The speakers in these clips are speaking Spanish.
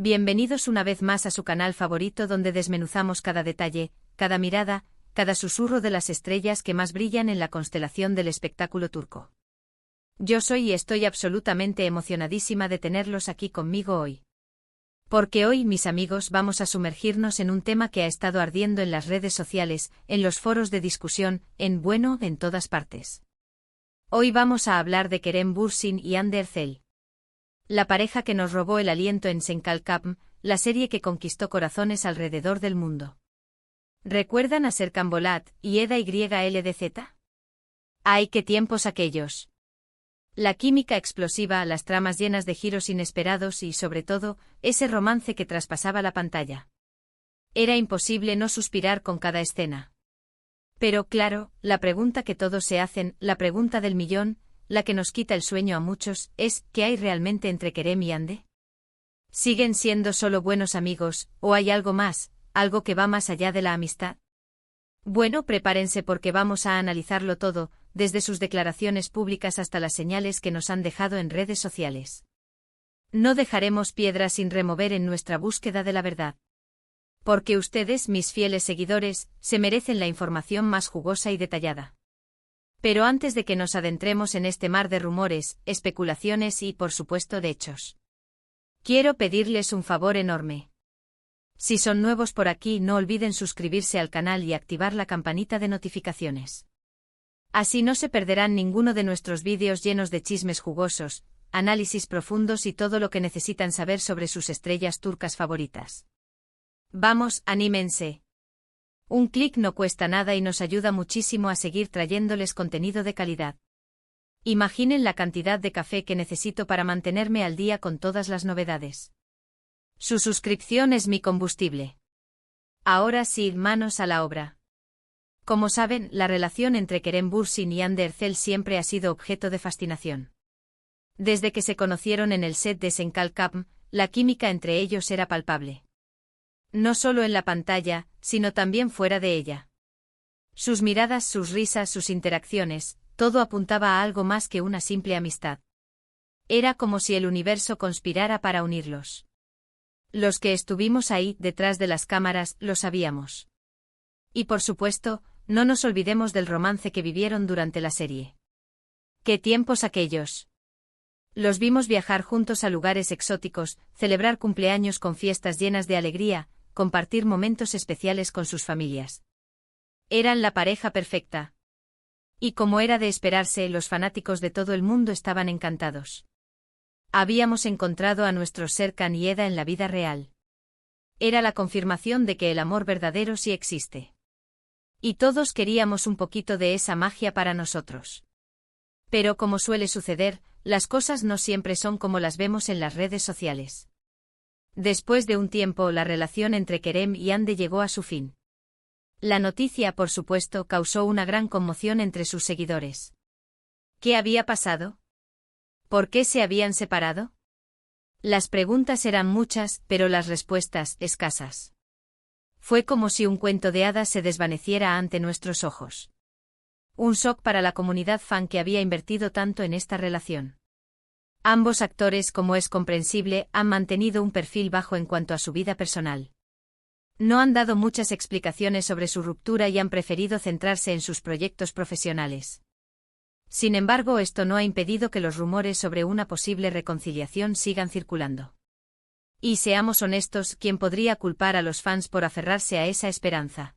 Bienvenidos una vez más a su canal favorito donde desmenuzamos cada detalle, cada mirada, cada susurro de las estrellas que más brillan en la constelación del espectáculo turco. Yo soy y estoy absolutamente emocionadísima de tenerlos aquí conmigo hoy. Porque hoy, mis amigos, vamos a sumergirnos en un tema que ha estado ardiendo en las redes sociales, en los foros de discusión, en todas partes. Hoy vamos a hablar de Kerem Bürsin y Hande Erçel. La pareja que nos robó el aliento en Senkalkapm, la serie que conquistó corazones alrededor del mundo. ¿Recuerdan a Serkan Bolat y Eda YLDZ? ¡Ay, qué tiempos aquellos! La química explosiva, las tramas llenas de giros inesperados y, sobre todo, ese romance que traspasaba la pantalla. Era imposible no suspirar con cada escena. Pero claro, la pregunta que todos se hacen, la pregunta del millón, la que nos quita el sueño a muchos, es ¿qué hay realmente entre Kerem y Hande? ¿Siguen siendo solo buenos amigos, o hay algo más, algo que va más allá de la amistad? Bueno, prepárense porque vamos a analizarlo todo, desde sus declaraciones públicas hasta las señales que nos han dejado en redes sociales. No dejaremos piedra sin remover en nuestra búsqueda de la verdad. Porque ustedes, mis fieles seguidores, se merecen la información más jugosa y detallada. Pero antes de que nos adentremos en este mar de rumores, especulaciones y, por supuesto, de hechos, quiero pedirles un favor enorme. Si son nuevos por aquí, no olviden suscribirse al canal y activar la campanita de notificaciones. Así no se perderán ninguno de nuestros vídeos llenos de chismes jugosos, análisis profundos y todo lo que necesitan saber sobre sus estrellas turcas favoritas. Vamos, anímense. Un clic no cuesta nada y nos ayuda muchísimo a seguir trayéndoles contenido de calidad. Imaginen la cantidad de café que necesito para mantenerme al día con todas las novedades. Su suscripción es mi combustible. Ahora sí, manos a la obra. Como saben, la relación entre Kerem Bürsin y Hande Erçel siempre ha sido objeto de fascinación. Desde que se conocieron en el set de Senkalkapm, la química entre ellos era palpable. No solo en la pantalla, sino también fuera de ella. Sus miradas, sus risas, sus interacciones, todo apuntaba a algo más que una simple amistad. Era como si el universo conspirara para unirlos. Los que estuvimos ahí, detrás de las cámaras, lo sabíamos. Y por supuesto, no nos olvidemos del romance que vivieron durante la serie. ¡Qué tiempos aquellos! Los vimos viajar juntos a lugares exóticos, celebrar cumpleaños con fiestas llenas de alegría, compartir momentos especiales con sus familias. Eran la pareja perfecta. Y como era de esperarse, los fanáticos de todo el mundo estaban encantados. Habíamos encontrado a nuestros Serkan y Eda en la vida real. Era la confirmación de que el amor verdadero sí existe. Y todos queríamos un poquito de esa magia para nosotros. Pero como suele suceder, las cosas no siempre son como las vemos en las redes sociales. Después de un tiempo, la relación entre Kerem y Hande llegó a su fin. La noticia, por supuesto, causó una gran conmoción entre sus seguidores. ¿Qué había pasado? ¿Por qué se habían separado? Las preguntas eran muchas, pero las respuestas, escasas. Fue como si un cuento de hadas se desvaneciera ante nuestros ojos. Un shock para la comunidad fan que había invertido tanto en esta relación. Ambos actores, como es comprensible, han mantenido un perfil bajo en cuanto a su vida personal. No han dado muchas explicaciones sobre su ruptura y han preferido centrarse en sus proyectos profesionales. Sin embargo, esto no ha impedido que los rumores sobre una posible reconciliación sigan circulando. Y seamos honestos, ¿quién podría culpar a los fans por aferrarse a esa esperanza?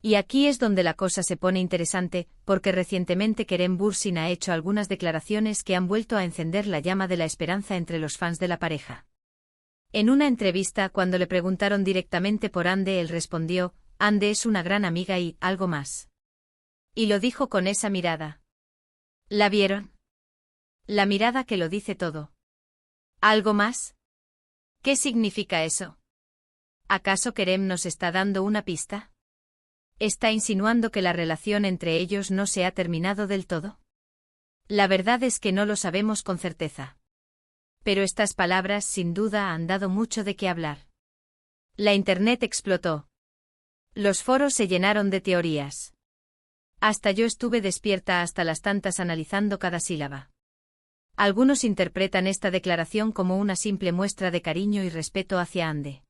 Y aquí es donde la cosa se pone interesante, porque recientemente Kerem Bürsin ha hecho algunas declaraciones que han vuelto a encender la llama de la esperanza entre los fans de la pareja. En una entrevista, cuando le preguntaron directamente por Hande, él respondió: Hande es una gran amiga y algo más. Y lo dijo con esa mirada. ¿La vieron? La mirada que lo dice todo. ¿Algo más? ¿Qué significa eso? ¿Acaso Kerem nos está dando una pista? ¿Está insinuando que la relación entre ellos no se ha terminado del todo? La verdad es que no lo sabemos con certeza. Pero estas palabras sin duda han dado mucho de qué hablar. La internet explotó. Los foros se llenaron de teorías. Hasta yo estuve despierta hasta las tantas analizando cada sílaba. Algunos interpretan esta declaración como una simple muestra de cariño y respeto hacia Ande.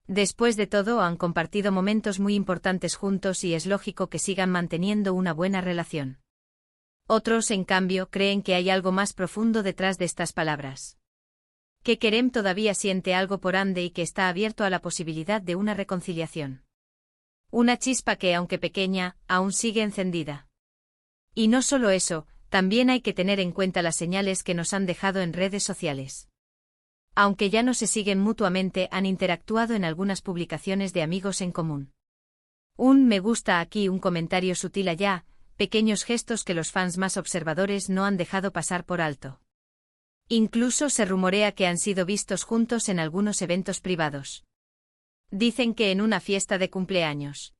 Después de todo, han compartido momentos muy importantes juntos y es lógico que sigan manteniendo una buena relación. Otros, en cambio, creen que hay algo más profundo detrás de estas palabras. Que Kerem todavía siente algo por Ande y que está abierto a la posibilidad de una reconciliación. Una chispa que, aunque pequeña, aún sigue encendida. Y no solo eso, también hay que tener en cuenta las señales que nos han dejado en redes sociales. Aunque ya no se siguen mutuamente, han interactuado en algunas publicaciones de amigos en común. Un me gusta aquí, un comentario sutil allá, pequeños gestos que los fans más observadores no han dejado pasar por alto. Incluso se rumorea que han sido vistos juntos en algunos eventos privados. Dicen que en una fiesta de cumpleaños.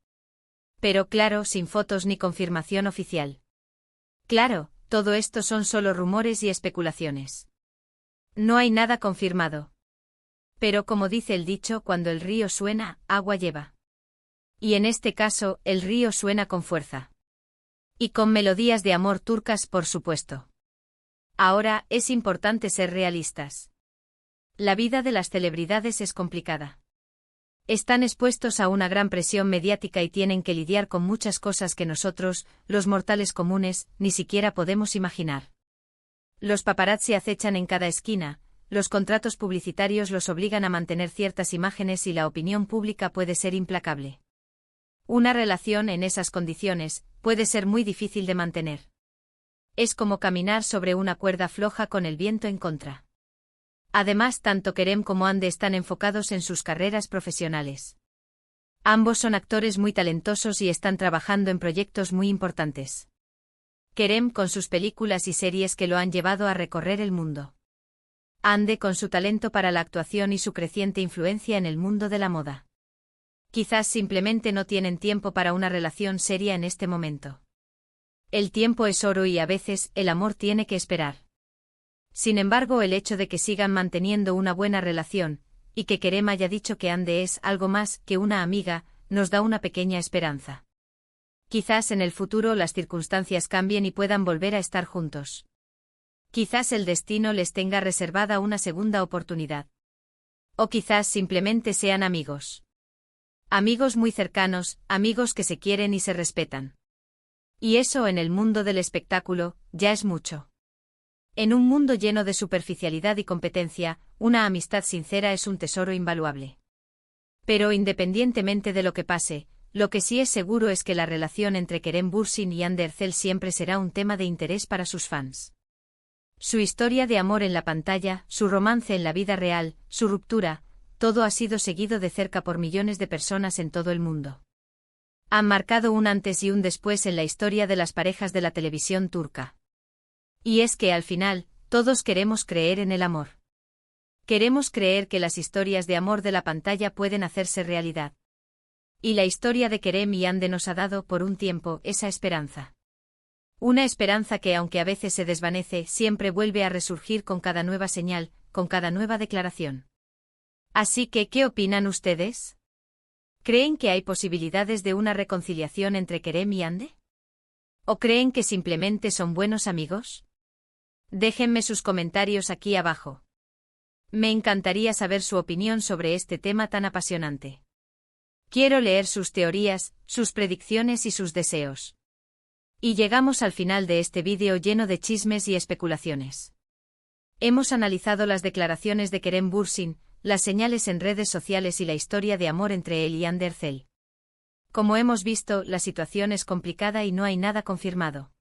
Pero claro, sin fotos ni confirmación oficial. Claro, todo esto son solo rumores y especulaciones. No hay nada confirmado. Pero como dice el dicho, cuando el río suena, agua lleva. Y en este caso, el río suena con fuerza. Y con melodías de amor turcas, por supuesto. Ahora, es importante ser realistas. La vida de las celebridades es complicada. Están expuestos a una gran presión mediática y tienen que lidiar con muchas cosas que nosotros, los mortales comunes, ni siquiera podemos imaginar. Los paparazzi acechan en cada esquina, los contratos publicitarios los obligan a mantener ciertas imágenes y la opinión pública puede ser implacable. Una relación en esas condiciones puede ser muy difícil de mantener. Es como caminar sobre una cuerda floja con el viento en contra. Además, tanto Kerem como Ande están enfocados en sus carreras profesionales. Ambos son actores muy talentosos y están trabajando en proyectos muy importantes. Kerem con sus películas y series que lo han llevado a recorrer el mundo. Ande con su talento para la actuación y su creciente influencia en el mundo de la moda. Quizás simplemente no tienen tiempo para una relación seria en este momento. El tiempo es oro y a veces el amor tiene que esperar. Sin embargo, el hecho de que sigan manteniendo una buena relación, y que Kerem haya dicho que Ande es algo más que una amiga, nos da una pequeña esperanza. Quizás en el futuro las circunstancias cambien y puedan volver a estar juntos. Quizás el destino les tenga reservada una segunda oportunidad. O quizás simplemente sean amigos. Amigos muy cercanos, amigos que se quieren y se respetan. Y eso en el mundo del espectáculo, ya es mucho. En un mundo lleno de superficialidad y competencia, una amistad sincera es un tesoro invaluable. Pero independientemente de lo que pase, lo que sí es seguro es que la relación entre Kerem Bürsin y Hande Erçel siempre será un tema de interés para sus fans. Su historia de amor en la pantalla, su romance en la vida real, su ruptura, todo ha sido seguido de cerca por millones de personas en todo el mundo. Han marcado un antes y un después en la historia de las parejas de la televisión turca. Y es que al final, todos queremos creer en el amor. Queremos creer que las historias de amor de la pantalla pueden hacerse realidad. Y la historia de Kerem y Hande nos ha dado por un tiempo esa esperanza. Una esperanza que aunque a veces se desvanece, siempre vuelve a resurgir con cada nueva señal, con cada nueva declaración. Así que, ¿qué opinan ustedes? ¿Creen que hay posibilidades de una reconciliación entre Kerem y Hande? ¿O creen que simplemente son buenos amigos? Déjenme sus comentarios aquí abajo. Me encantaría saber su opinión sobre este tema tan apasionante. Quiero leer sus teorías, sus predicciones y sus deseos. Y llegamos al final de este vídeo lleno de chismes y especulaciones. Hemos analizado las declaraciones de Kerem Bürsin, las señales en redes sociales y la historia de amor entre él y Hande Erçel. Como hemos visto, la situación es complicada y no hay nada confirmado.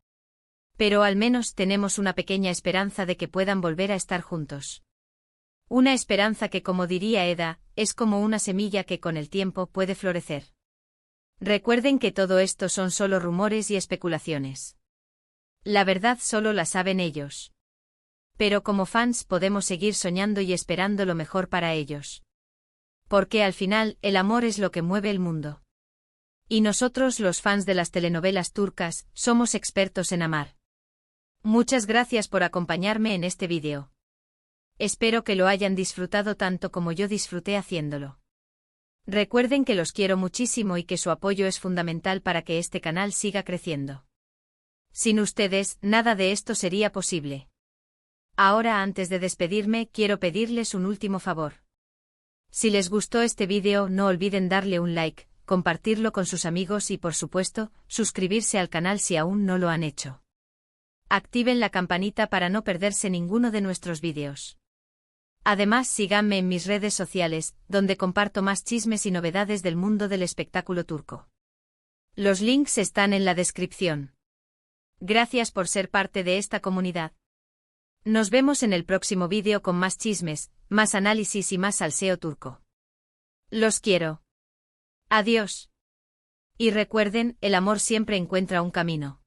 Pero al menos tenemos una pequeña esperanza de que puedan volver a estar juntos. Una esperanza que, como diría Eda, es como una semilla que con el tiempo puede florecer. Recuerden que todo esto son solo rumores y especulaciones. La verdad solo la saben ellos. Pero como fans podemos seguir soñando y esperando lo mejor para ellos. Porque al final, el amor es lo que mueve el mundo. Y nosotros, los fans de las telenovelas turcas, somos expertos en amar. Muchas gracias por acompañarme en este vídeo. Espero que lo hayan disfrutado tanto como yo disfruté haciéndolo. Recuerden que los quiero muchísimo y que su apoyo es fundamental para que este canal siga creciendo. Sin ustedes, nada de esto sería posible. Ahora antes de despedirme quiero pedirles un último favor. Si les gustó este vídeo no olviden darle un like, compartirlo con sus amigos y por supuesto, suscribirse al canal si aún no lo han hecho. Activen la campanita para no perderse ninguno de nuestros vídeos. Además síganme en mis redes sociales, donde comparto más chismes y novedades del mundo del espectáculo turco. Los links están en la descripción. Gracias por ser parte de esta comunidad. Nos vemos en el próximo vídeo con más chismes, más análisis y más salseo turco. Los quiero. Adiós. Y recuerden, el amor siempre encuentra un camino.